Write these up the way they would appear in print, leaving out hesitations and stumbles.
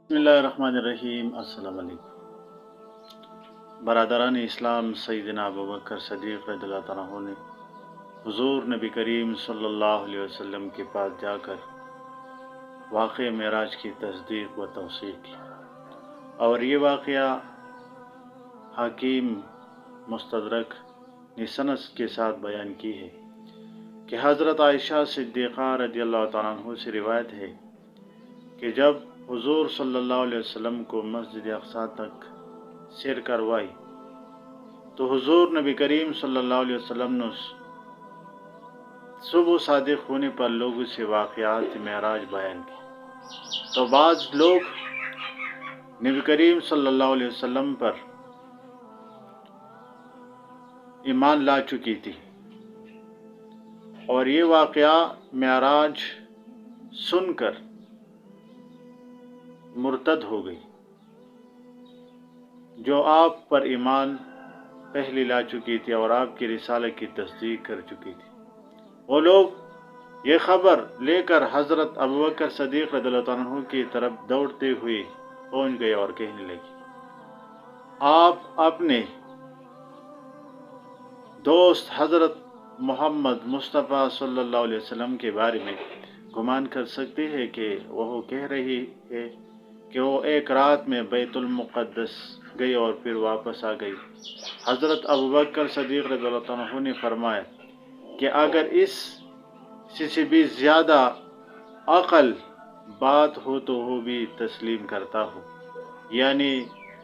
बिस्मिल्लाहिर्रहमानिर्रहीम। अस्सलाम वालेकुम। बरदरान इस्लाम, सैयदना अबू बकर सदीक़ रज़ियल्लाहु ताला अन्हु ने हुज़ूर नबी करीम सल्लल्लाहु अलैहि वसल्लम के पास जाकर वाक़े मेराज की तस्दीक़ व तौसीक़ की। और ये वाक़या हाकिम मुस्तदरक ने सनद के साथ बयान की है कि हज़रत आयशा सिद्दीक़ा रज़ियल्लाहु ताला अन्हा से रिवायत है कि जब हुज़ूर सल्लल्लाहु अलैहि वसल्लम को मस्जिद अक़सा तक सैर करवाई तो हुज़ूर नबी करीम सल्लल्लाहु अलैहि वसल्लम ने सुबह सादिक होने पर लोगों से वाक़यात मेराज बयान की। तो बाज़ लोग नबी करीम सल्लल्लाहु अलैहि वसल्लम पर ईमान ला चुकी थी और ये वाक़या मेराज सुनकर मुर्तद हो गई, जो आप पर ईमान पहले ला चुकी थी और आपकी रिसालत की तस्दीक कर चुकी थी। वो लोग ये खबर लेकर हज़रत अबू बकर सदीक़ रज़ियल्लाहु ताला अन्हु की तरफ दौड़ते हुए पहुँच गए और कहने लगे, आप अपने दोस्त हज़रत मोहम्मद मुस्तफ़ा सल्लल्लाहु अलैहि वसल्लम के बारे में गुमान कर सकते हैं कि वह कह रही है कि वो एक रात में बैतुल मुक़द्दस गई और फिर वापस आ गई। हज़रत अबू बकर सदीक़ रज़ियल्लाहु ताला अन्हु ने फरमाया कि अगर इससे भी ज़्यादा अक़ल बात हो तो वो भी तस्लीम करता हो, यानी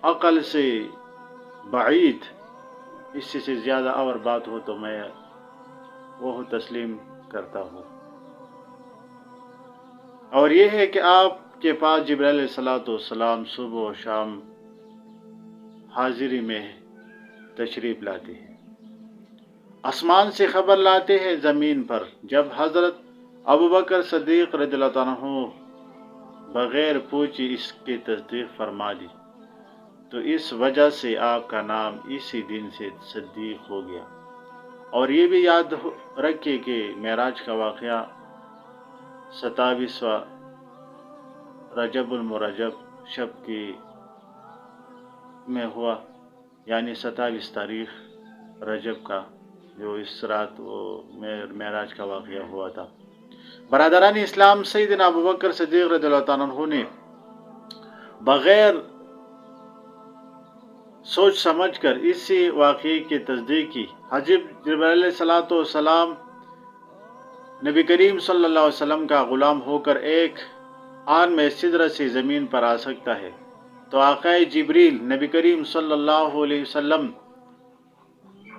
अक़ल से बाईद इससे से ज़्यादा और बात हो तो मैं वो तस्लीम करता हूँ। और ये है कि आपके पास जिब्राइल अलैहिस्सलाम सुबह और शाम हाजिरी में तशरीफ़ लाते हैं, आसमान से खबर लाते हैं ज़मीन पर। जब हज़रत अबू बकर सदीक़ रज़ियल्लाहु ताला अन्हु बग़ैर पूछे इसकी तस्दीक़ फरमा दी तो इस वजह से आपका नाम इसी दिन से सद्दीक़ हो गया। और ये भी याद रखिए कि मेराज का वाक़या 27वां रजबुल मुरज्जब शब की में हुआ, यानी 27 तारीख़ रजब का जो इस रात वो मेराज का वाक़या हुआ था। बरदरान इस्लाम, सैयदना अबू बकर सदीक़ रज़ियल्लाहु ताला अन्हु ने बग़ैर सोच समझ कर इसी वाक़ये की तस्दीक की। हज़रत जिब्राइल अलैहिस्सलाम नबी करीम सल्लल्लाहु अलैहि वसल्लम का ग़ुलाम होकर एक आन में सिदरत से ज़मीन पर आ सकता है, तो आक़ाए जिब्रील नबी करीम सल्लल्लाहु अलैहि वसल्लम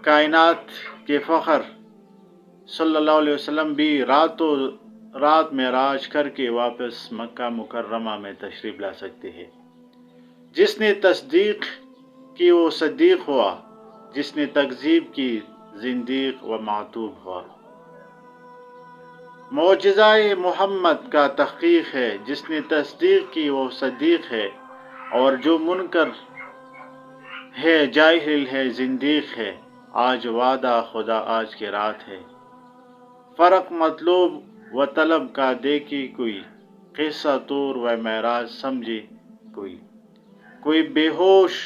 कायनात के फ़ख्र सल्लल्लाहु अलैहि वसल्लम भी रातों रात मेराज करके वापस मक्का मुकर्रमा में तशरीफ़ ला सकते हैं। जिसने तस्दीक की वो सद्दीक़ हुआ, जिसने तकज़ीब की ज़िंदीक़ व मातूब हुआ। मौजिज़ाए मोहम्मद का तहक़ीक़ है, जिसने तस्दीक़ की वो सद्दीक़ है, और जो मुनकर है जाहिल है ज़िंदीक़ है। आज वादा खुदा आज की रात है, फ़र्क मतलूब व तलब का देखी कोई, क़िस्सा तूर व मेराज समझे कोई बेहोश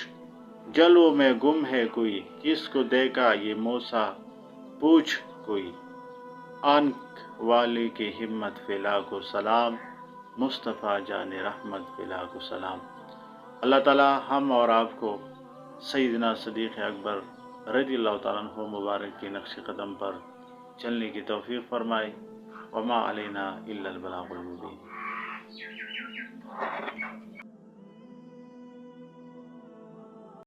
जलवों में गुम है कोई, किसको देखा ये मूसा पूछ कोई। आंख वाले की हिम्मत फ़िला को सलाम, मुस्तफ़ा जाने रहमत फ़िला को सलाम। अल्लाह ताला हम और आपको सैयदना सदीक़ अकबर रज़ियल्लाहु ताला अन्हु मुबारक के नक्श कदम पर चलने की तौफ़ीक़ फ़रमाए। वमा अलैना इल्लल बलागुल मुबीन।